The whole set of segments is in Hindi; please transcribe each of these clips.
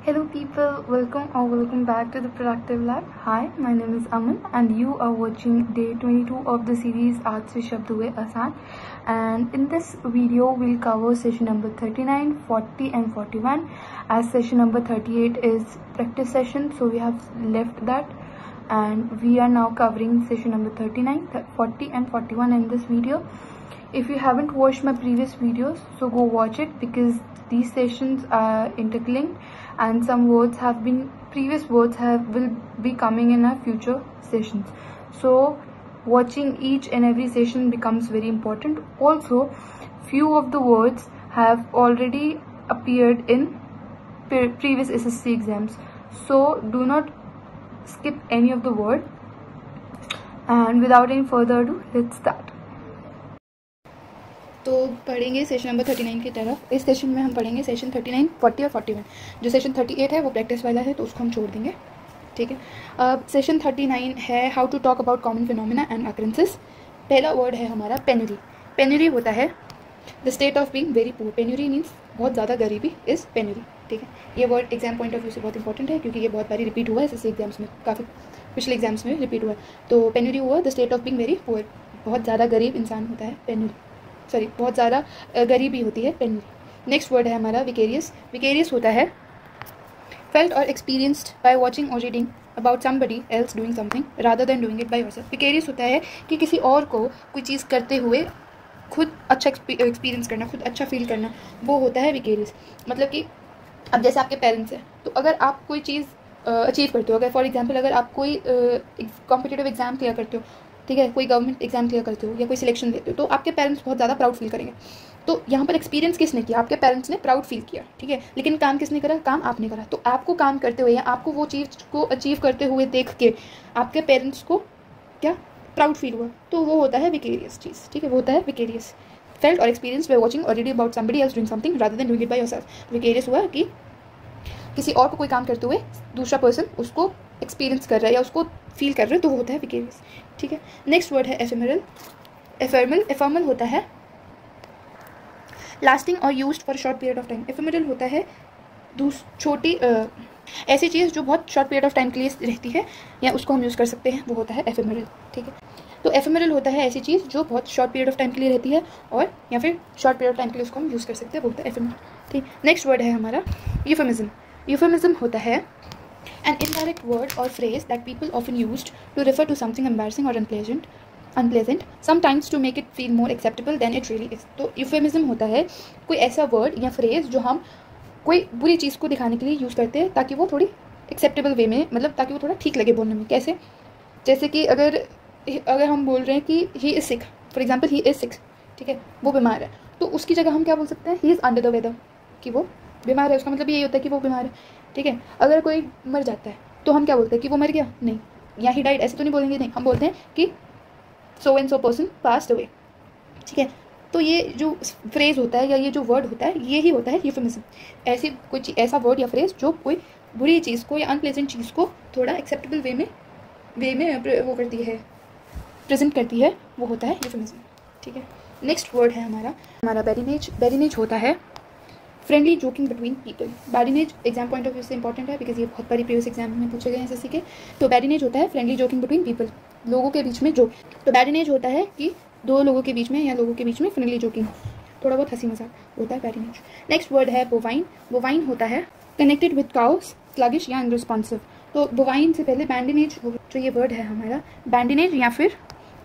Hello people, welcome back to the Productive Lab. Hi, my name is Aman and you are watching day 22 of the series Aaj Se Shabd Hue Aasan. And in this video we'll cover session number 39, 40 and 41, as session number 38 is practice session, so we have left that and we are now covering session number 39, 40 and 41 in this video. If you haven't watched my previous videos, so go watch it because these sessions are interlinked and some words have been, previous words will be coming in our future sessions. So watching each and every session becomes very important. Also, few of the words have already appeared in previous SSC exams. So do not skip any of the word. And without any further ado, let's start. तो पढ़ेंगे सेशन नंबर 39 की तरफ. इस सेशन में हम पढ़ेंगे सेशन 39, 40 और 41. जो सेशन 38 है वो प्रैक्टिस वाला है तो उसको हम छोड़ देंगे. ठीक है. सेशन 39 है how to talk about common phenomena and occurrences. पहला वर्ड है हमारा पेनुरी. पेनुरी होता है the state of being very poor. Penury means बहुत ज़्यादा गरीबी इज़ पेनुरी. ठीक है. ये word exam point of view से बहुत इंपॉर्टेंट है क्योंकि ये बहुत बारी रिपीट हुआ है एसएससी एग्जाम्स में, काफ़ी पिछले एग्जाम्स में रिपीट हुआ है. तो पेनुरी हुआ the state of being very poor. बहुत ज़्यादा गरीब इंसान होता है पेनुरी, सॉरी बहुत ज़्यादा गरीबी होती है पेनुरी. नेक्स्ट वर्ड है हमारा विकेरियस. विकेरियस होता है फेल्ट और एक्सपीरियंस्ड बाय वाचिंग और reading about somebody else doing something rather than doing it by yourself. Vicarious होता है कि किसी और को कोई चीज़ करते हुए खुद अच्छा एक्सपीरियंस करना, खुद अच्छा फील करना, वो होता है विकेरियस. मतलब कि अब जैसे आपके पेरेंट्स हैं तो अगर आप कोई चीज़ अचीव करते हो, अगर फॉर एग्जाम्पल अगर आप कोई कॉम्पिटिटिव एग्जाम क्लियर करते हो, ठीक है, कोई गवर्नमेंट एग्जाम क्लियर करते हो या कोई सिलेक्शन देते हो, तो आपके पेरेंट्स बहुत ज़्यादा प्राउड फील करेंगे. तो यहाँ पर एक्सपीरियंस किसने किया? आपके पेरेंट्स ने प्राउड फील किया. ठीक है. लेकिन काम किसने करा? काम आपने करा. तो आपको काम करते हुए या आपको वो चीज़ को अचीव करते हुए देख के आपके पेरेंट्स को क्या प्राउड फील हुआ, तो वो होता है विकेरियस चीज़. ठीक है, वो होता है विकेरियस. फेल्ट और एक्सपीरियंस बाय वाचिंग और reading about somebody else doing something rather than doing it by yourself. Vicarious हुआ कि किसी और को कोई काम करते हुए दूसरा पर्सन उसको एक्सपीरियंस कर रहा है या उसको फील कर रहे हैं, तो वो होता है विकेरियस. ठीक है. नेक्स्ट वर्ड है एफेमरल. एफर्मल होता है लास्टिंग और used for short period of time. Ephemeral होता है छोटी ऐसी चीज़ जो बहुत शॉर्ट पीरियड ऑफ टाइम के लिए रहती है या उसको हम यूज़ कर सकते हैं, वो होता है एफेमरल. ठीक है. तो एफेमरल होता है ऐसी चीज़ जो बहुत शॉर्ट पीरियड ऑफ टाइम के लिए रहती है और या फिर शॉर्ट पीरियड ऑफ टाइम के लिए उसको हम यूज़ कर सकते हैं, वो होता है एफेमरल. ठीक. नेक्स्ट वर्ड है हमारा यूफेमिज्म. यूफेमिज्म होता है an indirect word or phrase that people often used to refer to something embarrassing or unpleasant, sometimes to make it feel more acceptable than it really is. तो euphemism होता है कोई ऐसा word या phrase जो हम कोई बुरी चीज़ को दिखाने के लिए यूज़ करते हैं ताकि वो थोड़ी acceptable वे में, मतलब ताकि वो थोड़ा ठीक लगे बोलने में. कैसे? जैसे कि अगर हम बोल रहे हैं कि he is sick, for example he is sick, ठीक है, वो बीमार है, तो उसकी जगह हम क्या बोल सकते हैं? he is under the weather, कि वो बीमार है. उसका मतलब यही होता है कि वो बीमार है. ठीक है. अगर कोई मर जाता है तो हम क्या बोलते हैं कि वो मर गया? नहीं. या ही डाइड, ऐसे तो नहीं बोलेंगे. नहीं, हम बोलते हैं कि so and so person passed away. ठीक है. तो ये जो फ्रेज होता है या ये जो वर्ड होता है, ये ही होता है यूफेमिज्म. ऐसी कोई ऐसा वर्ड या फ्रेज जो कोई बुरी चीज़ को या अनप्लेजेंट चीज़ को थोड़ा एक्सेप्टेबल वे में वो करती है, प्रेजेंट करती है, वो होता है यूफेमिज्म. ठीक है. नेक्स्ट वर्ड है हमारा बैडिनेज. बैडिनेज होता है friendly joking between people. बैडिनेज exam point of view से इंपॉर्टेंट है बिकॉज ये बहुत बारी प्रीवियस एग्जाम में पूछे गए हैं एसएससी के. तो बैडिनेज होता है फ्रेंडली जोकिंग बिटवीन पीपल, लोगों के बीच में जोक. तो बैडिनेज होता है कि दो लोगों के बीच में या लोगों के बीच में फ्रेंडली जोकिंग, थोड़ा बहुत हंसी मजाक, होता है बैडिनेज. नेक्स्ट वर्ड है बोवाइन. बोवाइन होता है कनेक्टेड विद काउस, स्लगिश या अनरिस्पॉन्सिव. तो बोवाइन से पहले बैंडिनेज, जो ये वर्ड है हमारा बैंडिनेज या फिर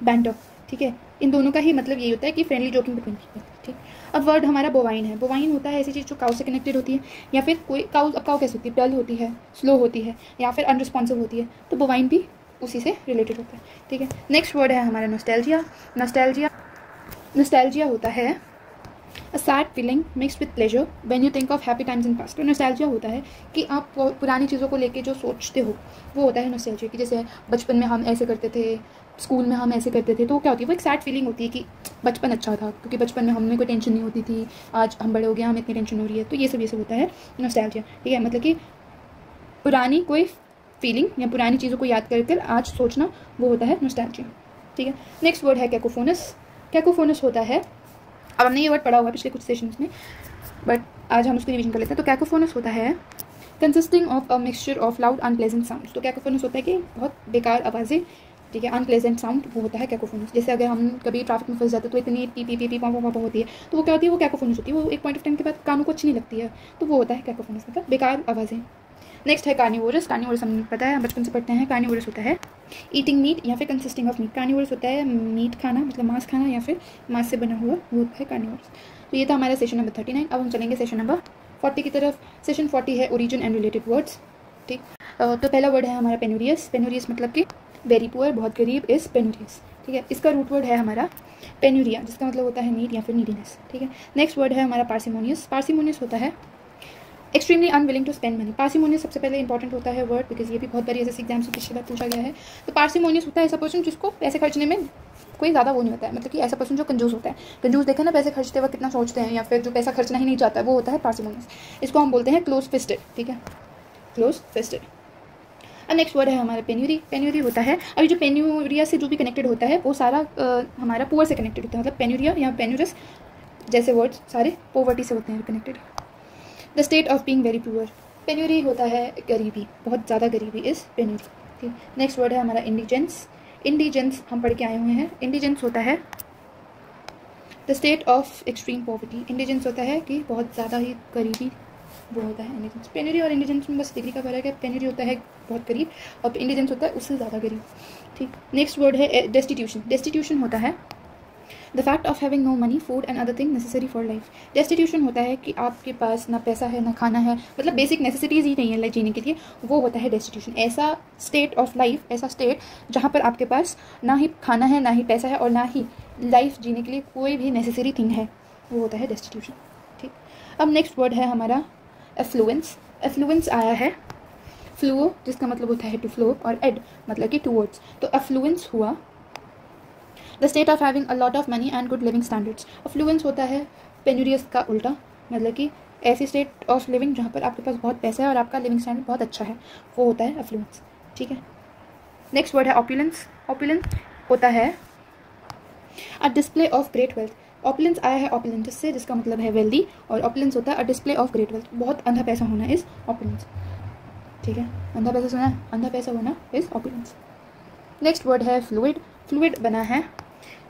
बैंटर. ठीक है. इन दोनों का ही मतलब यही होता है कि फ्रेंडली जोकिंग बिटवीन पीपल. ठीक. अब वर्ड हमारा बोवाइन है. बोवाइन होता है ऐसी चीज़ जो काउ से कनेक्टेड होती है या फिर कोई काउ, अब काउ कैसे होती है? डल होती है, स्लो होती है या फिर अनरिस्पॉन्सिव होती है, तो बोवाइन भी उसी से रिलेटेड होता है. ठीक है. नेक्स्ट वर्ड है हमारा नॉस्टैल्जिया. नॉस्टैल्जिया होता है a sad feeling mixed with pleasure when you think of happy times in past. तो नॉस्टैल्जिया होता है कि आप पुरानी चीज़ों को लेके जो सोचते हो, वो होता है नॉस्टैल्जिया. कि जैसे बचपन में हम ऐसे करते थे, स्कूल में हम ऐसे करते थे, तो क्या होती है? वो एक सैड फीलिंग होती है कि बचपन अच्छा था क्योंकि बचपन में हमें कोई टेंशन नहीं होती थी, आज हम बड़े हो गए, हमें इतनी टेंशन हो रही है. तो ये सब होता है नॉस्टैल्जिया. ठीक है. मतलब कि पुरानी कोई फीलिंग या पुरानी चीज़ों को याद कर आज सोचना, वो होता है नॉस्टैल्जिया. ठीक है. नेक्स्ट वर्ड है कैकोफोनस. कैकोफोनस होता है, अब हमने ये वर्ड पढ़ा हुआ है पिछले कुछ सेशंस में, बट आज हम उसको रिवीजन कर लेते हैं. तो कैकोफोनस होता है consisting of a mixture of loud unpleasant sound. तो कैकोफोनस होता है कि बहुत बेकार आवाज़ें, ठीक है, अनप्लेजेंट साउंड, वो होता है कैकोफोनस। जैसे अगर हम कभी ट्रैफिक में फंस जाते हैं तो इतनी पी पी पी पी पापा होती है, तो वो क्या होती है, वो कैकोफोनस होती है, वो एक पॉइंट ऑफ टाइम के बाद कानों को अच्छी नहीं लगती है, तो वो होता है कैकोफोनस, मतलब बेकार आवाज़ें। नेक्स्ट है कार्निवोरस। कार्निवोरस हमें पता है, हम बचपन से पढ़ते हैं। कार्निवोरस होता है ईटिंग मीट या फिर कंसिस्टिंग ऑफ मीट। कार्निवोरस होता है मीट खाना, मतलब मांस खाना या फिर मांस से बना हुआ, वो होता है कार्निवोरस। तो ये था हमारा सेशन नंबर 39। अब हम चलेंगे सेशन नंबर 40 की तरफ। सेशन 40 है ओरिजिन एंड रिलेटेड वर्ड्स, ठीक। तो पहला वर्ड है हमारा पेनूरियस। पेनूरियस मतलब कि वेरी पुअर, बहुत गरीब, इज पेनूरियस, ठीक है। इसका रूट वर्ड है हमारा पेन्यूरिया, जिसका मतलब होता है नीड या फिर नीडीनेस, ठीक है। नेक्स्ट वर्ड है हमारा पार्सिमोनियस। पार्सिमोनियस होता है extremely unwilling to spend money. Parsimonious सबसे पहले इंपॉर्टेंट होता है वर्ड, बिकॉज ये भी बहुत बारी ऐसे एग्जाम से पिछली बार पूछा गया है। तो पार्सिमोनियस होता है ऐसा पर्सन जिसको पैसे खर्चने में कोई ज़्यादा वो नहीं होता है, मतलब कि ऐसा पर्सन जो कंजूस होता है। कंजूस देखा ना, पैसे खर्चते वक्त कितना सोचते हैं, या फिर जो पैसा खर्चना ही नहीं चाहता है, वो होता है पार्सिमोनियस। इसको हम बोलते हैं क्लोज फिस्टेड, ठीक है, क्लोज फिस्टेड। अब नेक्स्ट वर्ड है हमारा पेन्यूरी। पेन्यूरी होता है, अभी जो पेन्यूरिया से जो भी कनेक्टेड होता है वो सारा हमारा पुअर से कनेक्टेड होता है, मतलब पेन्यूरिया या पेन्यूरस जैसे वर्ड्स सारे पोवर्टी से होते हैं connected. The state of being very poor. Penury होता है गरीबी, बहुत ज़्यादा गरीबी इज पेन्यूरी, ठीक। नेक्स्ट वर्ड है हमारा इंडिजेंस। इंडिजेंस हम पढ़ के आए हुए हैं। इंडिजेंस होता है the state of extreme poverty. Indigenous होता है कि बहुत ज़्यादा ही गरीबी, वो होता है इंडिजेंस। पेन्यूरी और इंडिजेंस में बस डिग्री का फर्क है। पेन्यूरी होता है बहुत गरीब और इंडिजेंस होता है उससे ज़्यादा गरीब, ठीक। नेक्स्ट वर्ड है डेस्टिट्यूशन। डेस्टिट्यूशन होता है the fact of having no money, food and other thing necessary for life. Destitution होता है कि आपके पास ना पैसा है ना खाना है, मतलब बेसिक नेसेसिटीज़ ही नहीं है लाइफ जीने के लिए, वो होता है डेस्टिट्यूशन। ऐसा स्टेट ऑफ लाइफ, ऐसा स्टेट जहाँ पर आपके पास ना ही खाना है, ना ही पैसा है और ना ही लाइफ जीने के लिए कोई भी नेसेसरी थिंग है, वो होता है डेस्टिट्यूशन, ठीक। अब नेक्स्ट वर्ड है हमारा एफ्लुएंस। एफ्लुएंस आया है फ्लुओ, जिसका मतलब होता है टू फ्लो, और एड मतलब कि टूवर्ड्स। तो एफ्लुएंस हुआ the state of having a lot of money and good living standards. Affluence होता है पेन्यूरियस का उल्टा, मतलब कि ऐसी स्टेट ऑफ लिविंग जहाँ पर आपके पास बहुत पैसा है और आपका लिविंग स्टैंडर्ड बहुत अच्छा है, वो होता है एफ्लुएंस, ठीक है। नेक्स्ट वर्ड है ऑपुलेंस। ऑपुलेंस होता है a display of great wealth. Opulence आया है ऑपुलेंटस से, जिसका मतलब है वेल्दी, और ऑपुलेंस होता है a display of great wealth, बहुत अंधा पैसा होना इज ऑपुलेंस, ठीक है। अंधा पैसा सुना है, अंधा पैसा होना इज ऑपुलेंस। नेक्स्ट वर्ड है फ्लूइड। फ्लूइड बना है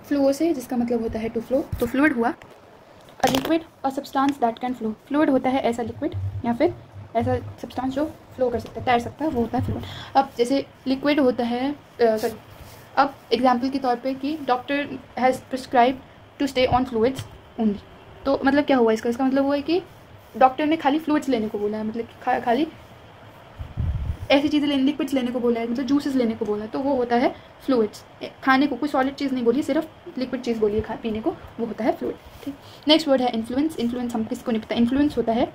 फ्लूओ से, जिसका मतलब होता है टू फ्लो। तो फ्लूइड हुआ a liquid a substance that can flow. Fluid होता है ऐसा लिक्विड या फिर ऐसा सब्सटेंस जो फ्लो कर सकता है, तैर सकता है, वो होता है फ्लूइड। अब जैसे लिक्विड होता है, सॉरी, अब एग्जाम्पल के तौर पे कि doctor has prescribe to stay on fluids only. तो मतलब क्या हुआ इसका मतलब हुआ है कि डॉक्टर ने खाली फ्लूइड्स लेने को बोला है, मतलब खाली ऐसी चीज़ें लेने, लिक्विड्स लेने को बोला है, मतलब जूसेस लेने को बोला है, तो वो होता है फ्लूइड्स। खाने को कोई सॉलिड चीज़ नहीं बोली, सिर्फ लिक्विड चीज़ बोली है पीने को, वो होता है फ्लूइड, ठीक। नेक्स्ट वर्ड है इन्फ्लुएंस। इन्फ्लुएंस हम किसको नहीं पता। इन्फ्लुएंस होता है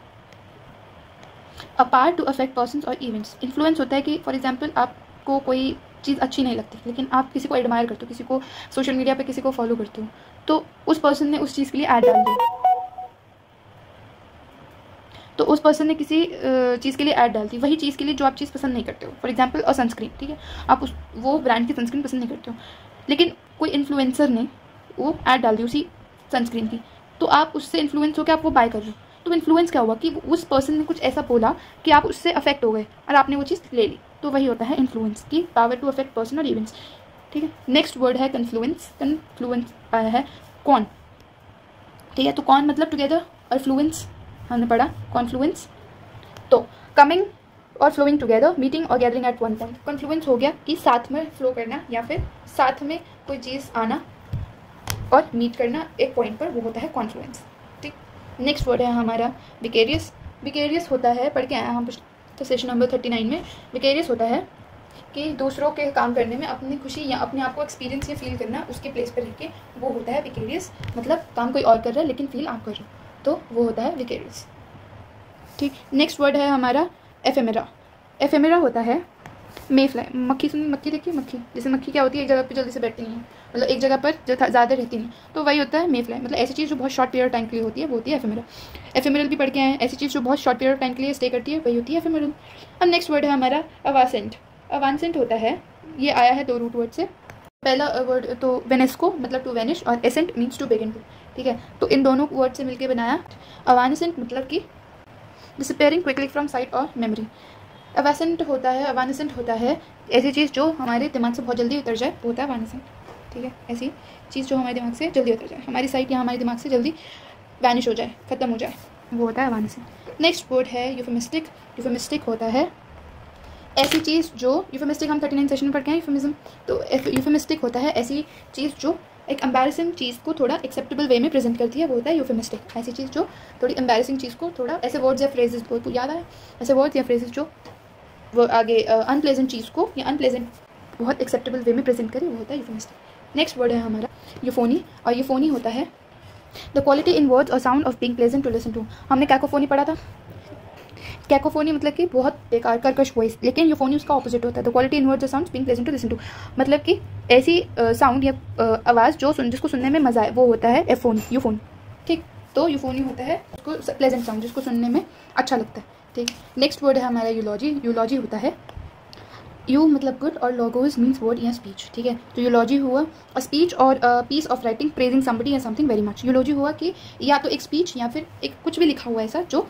a power to affect persons और इवेंट्स। इन्फ्लुएंस होता है कि फॉर एग्जाम्पल आपको कोई चीज़ अच्छी नहीं लगती, लेकिन आप किसी को एडमायर करते हो, किसी को सोशल मीडिया पे किसी को फॉलो करते हो, तो उस पर्सन ने उस चीज़ के लिए ऐड डाल दी, तो उस पर्सन ने किसी चीज़ के लिए ऐड डाल दी, वही चीज़ के लिए जो आप चीज़ पसंद नहीं करते हो। फॉर एग्जाम्पल अ सनस्क्रीन, ठीक है, आप वो ब्रांड की सनस्क्रीन पसंद नहीं करते हो, लेकिन कोई इन्फ्लुएंसर ने वो ऐड डाल दी उसी सनस्क्रीन की, तो आप उससे इन्फ्लुएंस होकर आप वो बाय कर रहे हो। तो इन्फ्लुएंस क्या हुआ कि उस पर्सन ने कुछ ऐसा बोला कि आप उससे अफेक्ट हो गए और आपने वो चीज़ ले ली, तो वही होता है इन्फ्लुएंस की पावर टू अफेक्ट पर्सन और इवेंट्स, ठीक है। नेक्स्ट वर्ड है कन्फ्लुएंस। कन्फ्लुएंस आया है कॉन, ठीक है। तो कॉन मतलब टुगेदर और फ्लुएंस हमने पढ़ा कॉन्फ्लुएंस, तो कमिंग और फ्लोइंग टुगेदर, मीटिंग और gathering at one point. Confluence हो गया कि साथ में फ्लो करना या फिर साथ में कोई चीज़ आना और मीट करना एक पॉइंट पर, वो होता है कॉन्फ्लुएंस, ठीक। नेक्स्ट वर्ड है हमारा विकेरियस। विकेरियस होता है, पढ़ के आया हम तो सेशन नंबर 39 में। विकेरियस होता है कि दूसरों के काम करने में अपनी खुशी या अपने आप को एक्सपीरियंस या फील करना उसके प्लेस पर रह के, वो होता है विकेरियस। मतलब काम कोई और कर रहा है लेकिन फील आप कर रहे हो, तो वो होता है विकेरियस, ठीक। नेक्स्ट वर्ड है हमारा एफेमेरा। एफेमेरा होता है मे फ्लाई। मक्खी सुनी, मक्खी देखिए, मक्खी जैसे मक्खी क्या होती है, एक जगह पर जल्दी से बैठती नहीं है, मतलब एक जगह पर ज़्यादा रहती नहीं, तो वही होता है मे फ्लाई। मतलब ऐसी चीज़ जो बहुत शॉर्ट पीरियड टाइम के लिए होती है, वो होती है एफेमेरा। एफेमेरल भी पढ़ के आए हैं, ऐसी चीज़ जो बहुत शॉर्ट पीरियड टाइम के लिए स्टे करती है, वही होती है एफेमेरल। अब नेक्स्ट वर्ड है हमारा अवासेंट। अवासेंट होता है, ये आया है दो रूट वर्ड से। पहला वर्ड तो वेनेस्को मतलब टू वेनिश, और ascent means to begin to, ठीक है। तो इन दोनों वर्ड से मिलकर बनाया अवानेसेंट, मतलब कि डिसअपियरिंग क्विकली फ्रॉम साइट और मेमोरी। एवासेंट होता है ऐसी चीज़ जो हमारे दिमाग से बहुत जल्दी उतर जाए, वो होता है एवानेसेंट। ठीक है, ऐसी चीज़ जो हमारे दिमाग से जल्दी उतर जाए, हमारी साइट या हमारे दिमाग से जल्दी वैनिश हो जाए, ख़त्म हो जाए, वो होता है एवानेसेंट। नेक्स्ट वर्ड है यूफेमिस्टिक। यूफेमिस्टिक होता है ऐसी चीज़ जो, यूफेमिस्टिक हम 39 सेशन में पढ़ के हैं यूफेमिज्म। तो यूफेमिस्टिक होता है ऐसी चीज़ जो एक एम्बैरेसिंग चीज़ को थोड़ा एक्सेप्टेबल वे में प्रेजेंट करती है, वो होता है यूफेमिस्टिक। ऐसी चीज़ जो थोड़ी एम्बैरेसिंग चीज़ को थोड़ा, ऐसे वर्ड्स या फ्रेजेस को याद आए, ऐसे वर्ड्स या फ्रेजेस जो वो आगे अनप्लेजेंट चीज़ को या अनप्लेजेंट बहुत एक्सेप्टेबल वे में प्रेजेंट करे, वो होता है यूफेमिस्टिक। नेक्स्ट वर्ड है हमारा यूफोनी, और यूफोनी होता है द क्वालिटी इन वर्ड्स और sound of being pleasant to listen to. हमने कैकोफोनी पढ़ा था। कैकोफोनी मतलब कि बहुत बेकार कर्कश वॉइस, लेकिन यूफोनी उसका ऑपोजिट होता है। द क्वालिटी इन वर्ड्स और sound being pleasant to listen to, मतलब कि ऐसी साउंड या आवाज़ जो जिसको सुनने में मज़ा आए, वो होता है यूफोनी। ठीक, तो यूफोनी होता है उसको प्लेजेंट साउंड, जिसको सुनने में अच्छा लगता है। ठीक, नेक्स्ट वर्ड है हमारा यूलॉजी। यूलॉजी होता है यू मतलब गुड और लॉगोज मीन्स वर्ड या स्पीच। ठीक है, तो यूलॉजी हुआ अ स्पीच और piece of writing praising somebody या समथिंग वेरी मच। यूलॉजी हुआ कि या तो एक स्पीच या फिर एक कुछ भी लिखा हुआ ऐसा जो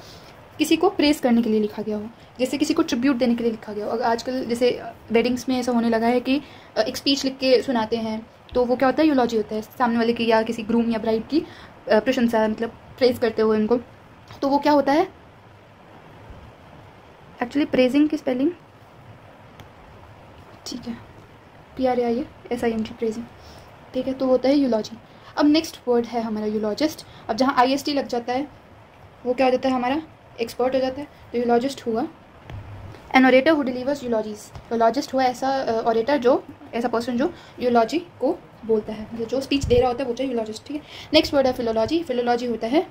किसी को प्रेज करने के लिए लिखा गया हो, जैसे किसी को ट्रिब्यूट देने के लिए लिखा गया हो। आजकल जैसे वेडिंग्स में ऐसा होने लगा है कि एक स्पीच लिख के सुनाते हैं, तो वो क्या होता है, यूलॉजी होता है। सामने वाले की या किसी ग्रूम या ब्राइड की प्रशंसा, मतलब प्रेज करते हुए उनको, तो वो क्या होता है एक्चुअली प्रेजिंग की स्पेलिंग, ठीक है, PRAISING प्रेजिंग। ठीक है, तो होता है यूलॉजी। अब नेक्स्ट वर्ड है हमारा यूलॉजिस्ट। अब जहाँ IST लग जाता है वो क्या हो जाता है हमारा एक्सपर्ट हो जाता है। तो यूलॉजिस्ट हुआ एन ऑरेटर हु डिलीवर्स यूलॉजीज। यूलॉजिस्ट हुआ ऐसा ऑरेटर जो, ऐसा पर्सन जो यूलॉजी को बोलता है, मतलब जो स्पीच दे रहा होता है वो चाहिए यूलॉजिस्ट। ठीक है, नेक्स्ट वर्ड है फिलोलॉजी। फिलोलॉजी होता है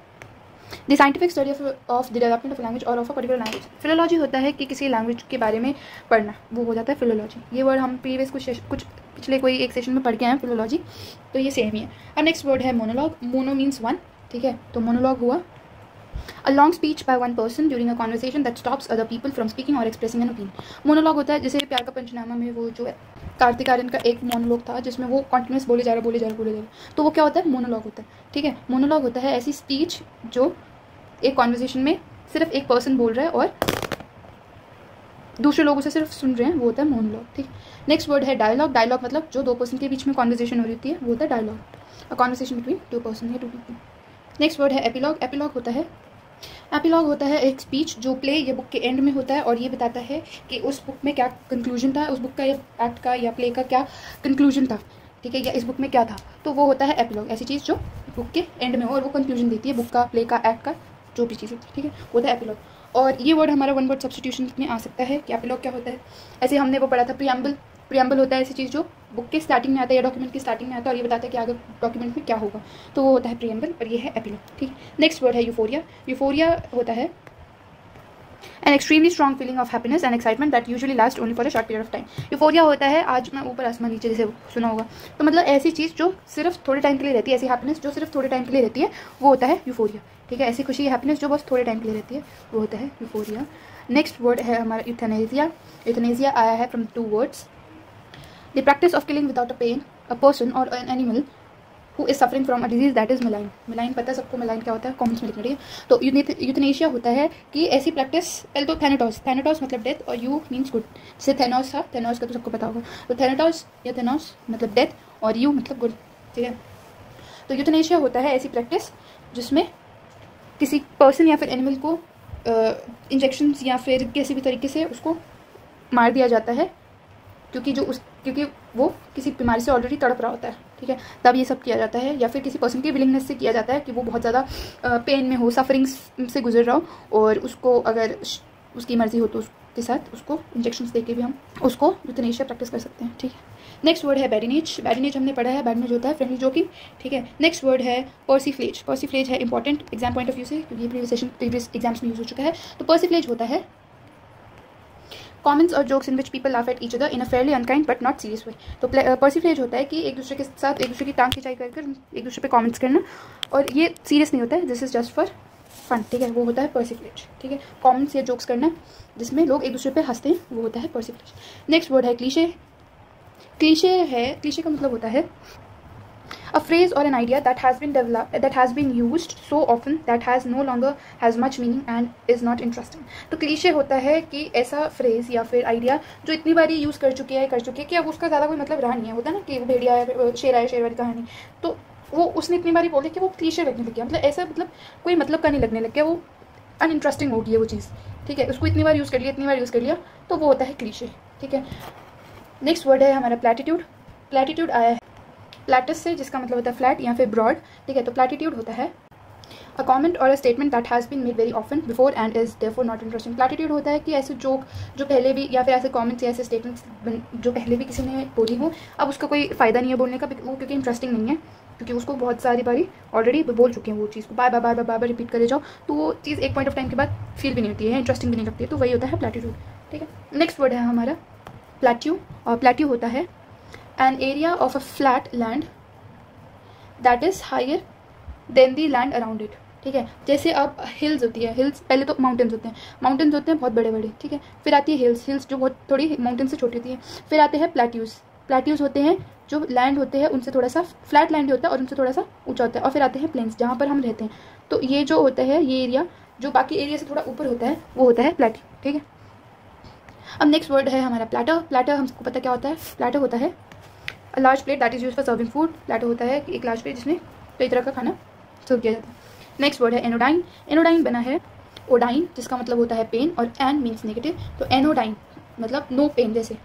the scientific study of the development of language और of a particular language. Philology होता है कि किसी लैंग्वेज के बारे में पढ़ना, वो हो जाता है फिलोलॉजी। ये वर्ड हम प्रीवियस कुछ पिछले कोई एक सेशन में पढ़ के आए हैं फिलोलॉजी, तो ये सेम ही है। अब नेक्स्ट वर्ड है मोनोलॉग। Mono means one. ठीक है, तो मोनोलॉग हुआ a long speech by one person during a conversation that stops other people from speaking और एक्सप्रेसिंग एन ओपिनियन। मोनोलॉग होता है जैसे प्यार का पंचनामा में वो जो कार्तिक आर्यन का एक मोनोलॉग था जिसमें वो कॉन्टिन्यूस बोले जा रहा, तो वो क्या होता है, मोनोलॉग होता है। ठीक है, मोनोलॉग होता है ऐसी स्पीच जो एक कॉन्वर्सेशन में सिर्फ एक पर्सन बोल रहा है और दूसरे लोग उसे सिर्फ सुन रहे हैं, वो होता है मोनोलॉग। ठीक, नेक्स्ट वर्ड है डायलॉग। डायलॉग मतलब जो दो पर्सन के बीच में कॉन्वर्सेशन हो रही होती है, वो होता है dialogue, a conversation between two person या टू पीपल। नेक्स्ट वर्ड है एपिलॉग। एपिलॉग होता है एक स्पीच जो प्ले या बुक के एंड में होता है और ये बताता है कि उस बुक में क्या कंक्लूजन था, उस बुक का या एक्ट का या प्ले का क्या कंक्लूजन था। ठीक है, या इस बुक में क्या था, तो वो होता है एपिलॉग। ऐसी चीज़ जो बुक के एंड में हो और वो कंक्लूजन देती है बुक का, प्ले का, एक्ट का, जो भी चीज़ होती है। ठीक है, वो होता है एपिलॉग। और ये वर्ड हमारा वन वर्ड सब्स्टिट्यूशन में आ सकता है कि एपिलॉग क्या होता है। ऐसे हमने वो पढ़ा था प्रियम्बल। प्रियम्बल होता है ऐसी चीज़ जो बुक के स्टार्टिंग में आता है या डॉक्यूमेंट की स्टार्टिंग में आता है और ये बताता है कि आगे डॉक्यूमेंट में क्या होगा, तो वो होता है प्रियम्बल और ये है एपिलॉग। ठीक है, नेक्स्ट वर्ड है यूफोरिया। यूफोरिया होता है an extremely strong feeling of happiness and excitement that usually lasts only for a short period of time। Euphoria होता है आज मैं ऊपर आसमान नीचे, जैसे सुना होगा, तो मतलब ऐसी चीज़ जो सिर्फ थोड़े टाइम के लिए रहती है, ऐसी हैप्पीनेस जो सिर्फ थोड़े टाइम के लिए रहती है, वो होता है यूफोरिया। ठीक है, ऐसी खुशी हैप्पीनेस जो बस थोड़े टाइम के लिए रहती है, वो होता है यूफोरिया। नेक्स्ट वर्ड है हमारा यूथेनेसिया। यूथेनेसिया आया है from two words, the practice of killing without a pain a person और an animal who is suffering from a disease that is malign। malign पता है सबको, malign क्या होता है, कॉमेंट्स में लिखना। ठीक है, तो यूथेनेशिया होता है कि ऐसी प्रैक्टिस, पहले तो थैनेटोस मतलब डेथ और यू मीन्स गुड। जैसे थेनोस था, थेनोस का तो सबको पता होगा, तो थैनेटोस या थेनोस मतलब डेथ और यू मतलब गुड। ठीक है, तो यूथेनेशिया होता है ऐसी प्रैक्टिस जिसमें किसी पर्सन या फिर एनिमल को इंजेक्शन या फिर किसी भी तरीके से उसको मार दिया जाता है, क्योंकि वो किसी बीमारी से ऑलरेडी तड़प रहा होता है। ठीक है, तब ये सब किया जाता है, या फिर किसी पर्सन की विलिंगनेस से किया जाता है कि वो बहुत ज़्यादा पेन में हो, सफरिंग से गुजर रहा हो और उसको अगर उसकी मर्जी हो तो उसके साथ उसको इंजेक्शन दे के भी हम उसको यूथेनेशिया प्रैक्टिस कर सकते हैं। ठीक है, नेक्स्ट वर्ड है बैडिनेज। बैडिनेज हमने पढ़ा है, बैडिनेज होता है फ्रेंडली जोकिंग। ठीक है, नेक्स्ट वर्ड है पर्सिफ्लेज। पर्सिफ्लेज है important exam point of view से, क्योंकि प्रीवियस एग्जाम्स में यूज हो चुका है। तो पर्सिफ्लेज होता है कॉमेंट्स और jokes in which people laugh at each other in a fairly unkind but not serious वे। तो पर्सिफ्लेज होता है कि एक दूसरे के साथ एक दूसरे की टांग खिंचाई कर एक दूसरे पे कमेंट्स करना, और ये सीरियस नहीं होता है, this is just for fun. ठीक है, वो होता है पर्सिफ्लेज। ठीक है, कॉमेंट्स या जोक्स करना जिसमें लोग एक दूसरे पे हंसते हैं, वो होता है पर्सिफ्लेज। नेक्स्ट वर्ड है क्लीशे। क्लीशे का मतलब होता है A phrase or an idea that has been developed, that has been used so often that has no longer has much meaning and is not interesting. तो क्लीशे होता है कि ऐसा फ्रेज या फिर आइडिया जो इतनी बारी यूज़ कर चुके हैं कि अब उसका ज़्यादा कोई मतलब रहा नहीं है. होता है ना कि वो भेड़िया है, शेर आया, शेर वाली कहानी, तो वो उसने इतनी बारी बोले कि वो क्लीशे लगने लग गया. मतलब ऐसा मतलब कोई मतलब का नहीं लगने लग गया, वो अनइंटरेस्टिंग हो गई है वो चीज़. ठीक है, उसको इतनी बार यूज़ कर लिया तो वो होता है क्लीशे. ठीक है, नेक्स्ट वर्ड है हमारा प्लैटिट्यूड. प्लैटिट्यूड आया है प्लैटस से, जिसका मतलब होता है फ्लैट या फिर ब्रॉड. ठीक है, तो प्लैटिट्यूड होता है अ कॉमेंट और a statement that has been made very often before and is therefore not interesting. Platitude होता है कि ऐसे जोक जो पहले भी या फिर ऐसे कॉमेंट्स या ऐसे स्टेटमेंट्स जो पहले भी किसी ने बोली हो, अब उसका कोई फ़ायदा नहीं है बोलने का, वो क्योंकि इंटरेस्टिंग नहीं है, क्योंकि उसको बहुत सारी बारी ऑलरेडी बोल चुके हैं वो चीज़ को, बार बार रिपीट करे जाओ तो वो चीज़ एक पॉइंट ऑफ टाइम के बाद फील भी नहीं होती है, इंटरेस्टिंग भी नहीं लगती है. तो वही होता है प्लैटिट्यूड. ठीक है, नेक्स्ट वर्ड है हमारा प्लैट्यू. और प्लैट्यू होता है an area of a flat land that is higher than the land around it. ठीक है, जैसे अब हिल्स होती है, हिल्स पहले तो माउंटेन्स होते हैं बहुत बड़े बड़े. ठीक है, फिर आती है हिल्स जो बहुत थोड़ी माउंटेन से छोटी होती है. फिर आते हैं प्लैट्यूज होते हैं जो लैंड होते हैं उनसे थोड़ा सा फ्लैट लैंड होता है और उनसे थोड़ा सा ऊंचा होता है. और फिर आते हैं प्लेन्स जहाँ पर हम रहते हैं. तो ये जो होता है ये एरिया जो बाकी एरिया से थोड़ा ऊपर होता है वो होता है प्लैट्यू. ठीक है, अब नेक्स्ट वर्ड है हमारा प्लैटर. प्लैटर हमको पता क्या होता है. प्लैटर होता है a large plate that is use for serving food. Platter होता है एक लार्ज प्लेट जिसमें कई तरह का खाना सर्व किया जाता है. नेक्स्ट वर्ड है एनोडाइन. एनोडाइन बना है ओडाइन, जिसका मतलब होता है पेन, और एन मीन्स नेगेटिव. तो एनोडाइन मतलब नो पेन. जैसे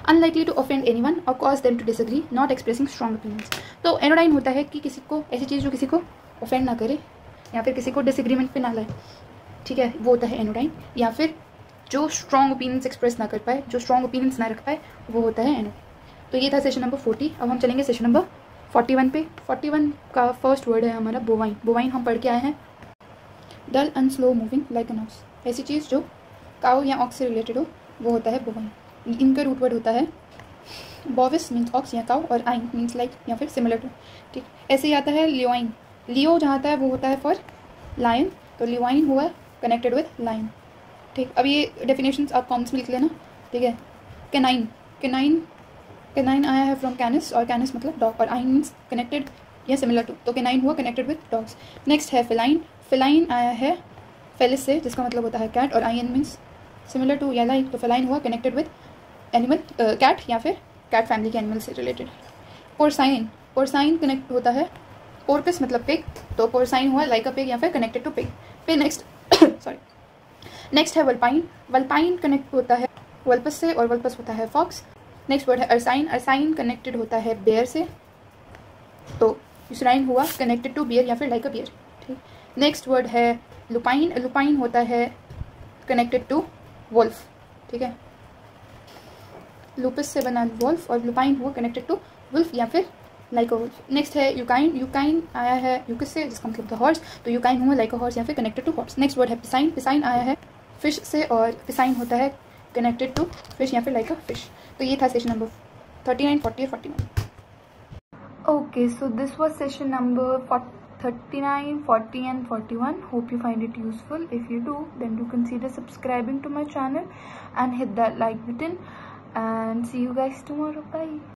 अनलाइकली टू ऑफेंड एनीवन और cause them to disagree, not expressing strong opinions. तो एनोडाइन होता है कि किसी को ऐसी चीज़ जो किसी को ऑफेंड ना करे या फिर किसी को डिसएग्रीमेंट पे ना लाए. ठीक है, वो होता है एनोडाइन. या फिर जो स्ट्रॉन्ग ओपिनियंस एक्सप्रेस ना कर पाए, जो स्ट्रॉन्ग ओपिनियंस ना रख पाए, वो होता है एनोडाइन. तो ये था सेशन नंबर 40. अब हम चलेंगे सेशन नंबर 41 पे. 41 का फर्स्ट वर्ड है हमारा बोवाइन. बोवाइन हम पढ़ के आए हैं dull and slow moving like an ox. ऐसी चीज़ जो काउ या ऑक्स से रिलेटेड हो वो होता है बोवाइन. इनका रूट वर्ड होता है बॉविस मीन्स ऑक्स या काउ, और आइन मीन्स लाइक या फिर सिमिलर टू. ठीक, ऐसे ही आता है लियोइन. लियो जहाँ आता है वो होता है फॉर लायन, तो लियोइन हुआ कनेक्टेड विद लायन. ठीक, अब ये डेफिनेशंस आप कॉमेंट्स में लिख लेना. ठीक है, कैनाइन आया है फ्रॉम कैनिस, और कैनिस मतलब डॉग, और आइन मीन्स कनेक्टेड या सिमिलर टू, तो कैनाइन हुआ कनेक्टेड विद डॉग्स. नेक्स्ट है फिलाइन. फिलाइन आया है फेलिस से, जिसका मतलब होता है कैट, और आइन मीन्स सिमिलर टू या लाइक, तो फिलाइन हुआ कनेक्टेड विद एनिमल, कैट या फिर कैट फैमिली के एनिमल से रिलेटेड. पोर्साइन कनेक्ट होता है पोर्कस मतलब पिग, तो पोर्साइन हुआ लाइक अ पिग या फिर कनेक्टेड टू पिग. फिर नेक्स्ट है वल्पाइन. वल्पाइन कनेक्ट होता है वल्पस से, और वल्पस होता है फॉक्स. नेक्स्ट वर्ड है अरसाइन. अरसाइन कनेक्टेड होता है बेयर से, तो यूसराइन हुआ कनेक्टेड टू बियर या फिर लाइक अ बियर. ठीक, नेक्स्ट वर्ड है लुपाइन. लुपाइन होता है कनेक्टेड टू वोल्फ. ठीक है, लुपस से बना वोल्फ, और लुपाइन हुआ कनेक्टेड टू वुल्फ या फिर लाइक अ वुल्फ. नेक्स्ट है यूकाइन. यूकाइन आया है यूकस से, जिसका मतलब होता है हॉर्स, तो यूकाइन हुआ लाइक अ हॉर्स या फिर connected to horse. Next word है पिसाइन. पिसाइन आया है फिश से, और पिसाइन होता है कनेक्टेड टू फिश या फिर लाइक अ फिश. तो ये था सेशन नंबर 39, 40 और 41. Okay, so this was session number 39, 40 and 41. Hope you find it useful. If you do, then do consider subscribing to my channel and hit that like button, and see you guys tomorrow. Bye.